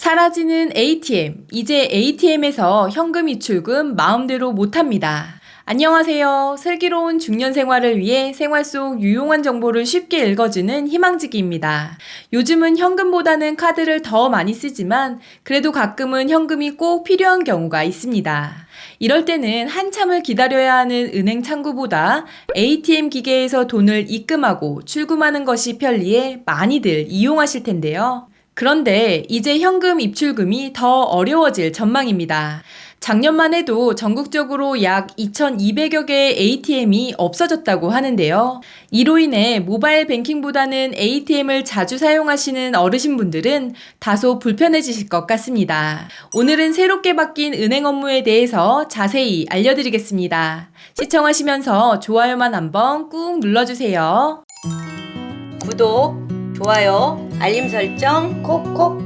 사라지는 ATM. 이제 ATM에서 현금 입출금 마음대로 못합니다. 안녕하세요. 슬기로운 중년 생활을 위해 생활 속 유용한 정보를 쉽게 읽어주는 희망지기입니다. 요즘은 현금보다는 카드를 더 많이 쓰지만 그래도 가끔은 현금이 꼭 필요한 경우가 있습니다. 이럴 때는 한참을 기다려야 하는 은행 창구보다 ATM 기계에서 돈을 입금하고 출금하는 것이 편리해 많이들 이용하실 텐데요. 그런데 이제 현금 입출금이 더 어려워질 전망입니다. 작년만 해도 전국적으로 약 2,200여 개의 ATM이 없어졌다고 하는데요. 이로 인해 모바일 뱅킹보다는 ATM을 자주 사용하시는 어르신분들은 다소 불편해지실 것 같습니다. 오늘은 새롭게 바뀐 은행 업무에 대해서 자세히 알려드리겠습니다. 시청하시면서 좋아요만 한번 꾹 눌러주세요. 구독, 좋아요, 알림 설정 콕콕.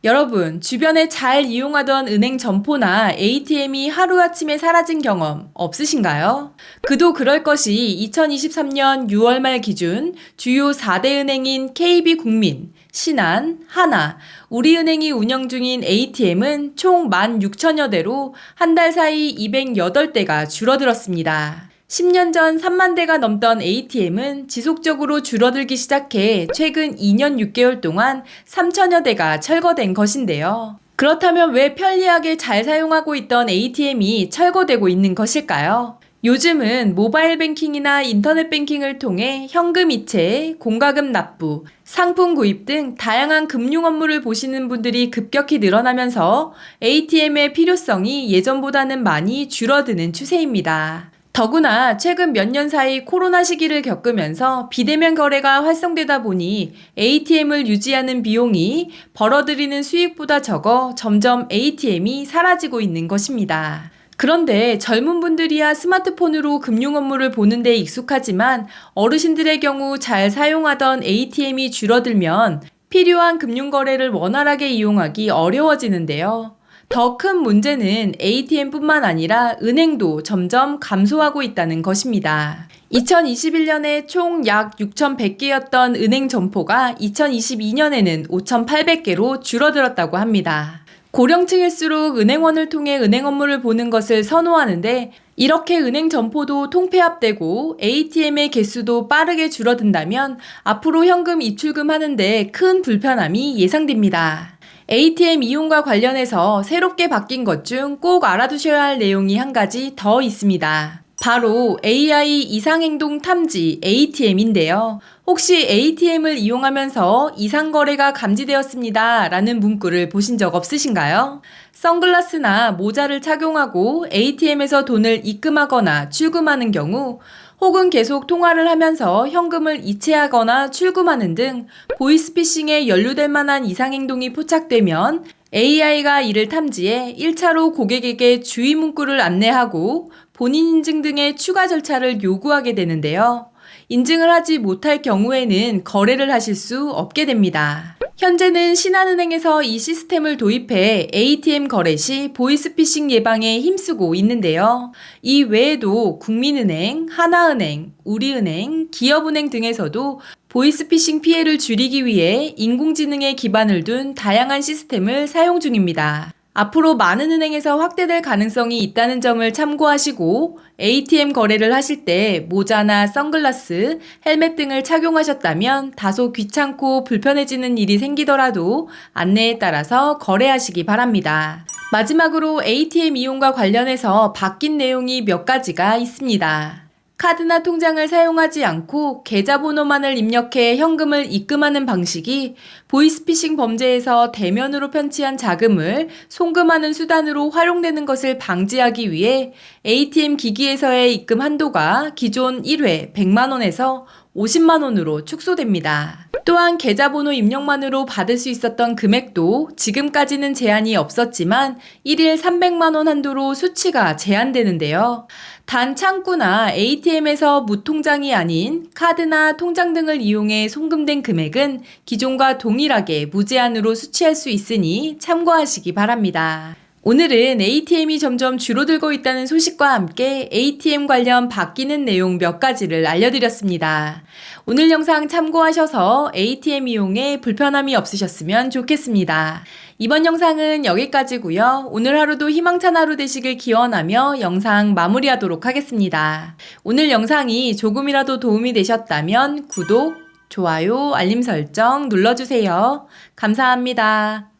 여러분, 주변에 잘 이용하던 은행 점포나 ATM이 하루아침에 사라진 경험 없으신가요? 그도 그럴 것이 2023년 6월 말 기준 주요 4대 은행인 KB국민, 신한, 하나, 우리은행이 운영 중인 ATM은 총 16,000여 대로 한 달 사이 208대가 줄어들었습니다. 10년 전 3만 대가 넘던 ATM은 지속적으로 줄어들기 시작해 최근 2년 6개월 동안 3천여 대가 철거된 것인데요. 그렇다면 왜 편리하게 잘 사용하고 있던 ATM이 철거되고 있는 것일까요? 요즘은 모바일 뱅킹이나 인터넷 뱅킹을 통해 현금 이체, 공과금 납부, 상품 구입 등 다양한 금융 업무를 보시는 분들이 급격히 늘어나면서 ATM의 필요성이 예전보다는 많이 줄어드는 추세입니다. 더구나 최근 몇 년 사이 코로나 시기를 겪으면서 비대면 거래가 활성되다 보니 ATM을 유지하는 비용이 벌어들이는 수익보다 적어 점점 ATM이 사라지고 있는 것입니다. 그런데 젊은 분들이야 스마트폰으로 금융 업무를 보는 데 익숙하지만 어르신들의 경우 잘 사용하던 ATM이 줄어들면 필요한 금융 거래를 원활하게 이용하기 어려워지는데요. 더 큰 문제는 ATM뿐만 아니라 은행도 점점 감소하고 있다는 것입니다. 2021년에 총 약 6,100개였던 은행 점포가 2022년에는 5,800개로 줄어들었다고 합니다. 고령층일수록 은행원을 통해 은행 업무를 보는 것을 선호하는데 이렇게 은행 점포도 통폐합되고 ATM의 개수도 빠르게 줄어든다면 앞으로 현금 입출금 하는데 큰 불편함이 예상됩니다. ATM 이용과 관련해서 새롭게 바뀐 것 중 꼭 알아두셔야 할 내용이 한 가지 더 있습니다. 바로 AI 이상행동 탐지 ATM인데요. 혹시 ATM을 이용하면서 이상거래가 감지되었습니다 라는 문구를 보신 적 없으신가요? 선글라스나 모자를 착용하고 ATM에서 돈을 입금하거나 출금하는 경우 혹은 계속 통화를 하면서 현금을 이체하거나 출금하는 등 보이스피싱에 연루될 만한 이상행동이 포착되면 AI가 이를 탐지해 1차로 고객에게 주의 문구를 안내하고 본인 인증 등의 추가 절차를 요구하게 되는데요. 인증을 하지 못할 경우에는 거래를 하실 수 없게 됩니다. 현재는 신한은행에서 이 시스템을 도입해 ATM 거래 시 보이스피싱 예방에 힘쓰고 있는데요. 이 외에도 국민은행, 하나은행, 우리은행, 기업은행 등에서도 보이스피싱 피해를 줄이기 위해 인공지능에 기반을 둔 다양한 시스템을 사용 중입니다. 앞으로 많은 은행에서 확대될 가능성이 있다는 점을 참고하시고 ATM 거래를 하실 때 모자나 선글라스, 헬멧 등을 착용하셨다면 다소 귀찮고 불편해지는 일이 생기더라도 안내에 따라서 거래하시기 바랍니다. 마지막으로 ATM 이용과 관련해서 바뀐 내용이 몇 가지가 있습니다. 카드나 통장을 사용하지 않고 계좌번호만을 입력해 현금을 입금하는 방식이 보이스피싱 범죄에서 대면으로 편취한 자금을 송금하는 수단으로 활용되는 것을 방지하기 위해 ATM 기기에서의 입금 한도가 기존 1회 100만 원에서 50만 원으로 축소됩니다. 또한 계좌번호 입력만으로 받을 수 있었던 금액도 지금까지는 제한이 없었지만 1일 300만 원 한도로 수치가 제한되는데요. 단 창구나 ATM에서 무통장이 아닌 카드나 통장 등을 이용해 송금된 금액은 기존과 동일하게 무제한으로 수취할 수 있으니 참고하시기 바랍니다. 오늘은 ATM이 점점 줄어들고 있다는 소식과 함께 ATM 관련 바뀌는 내용 몇 가지를 알려드렸습니다. 오늘 영상 참고하셔서 ATM 이용에 불편함이 없으셨으면 좋겠습니다. 이번 영상은 여기까지고요. 오늘 하루도 희망찬 하루 되시길 기원하며 영상 마무리하도록 하겠습니다. 오늘 영상이 조금이라도 도움이 되셨다면 구독, 좋아요, 알림 설정 눌러주세요. 감사합니다.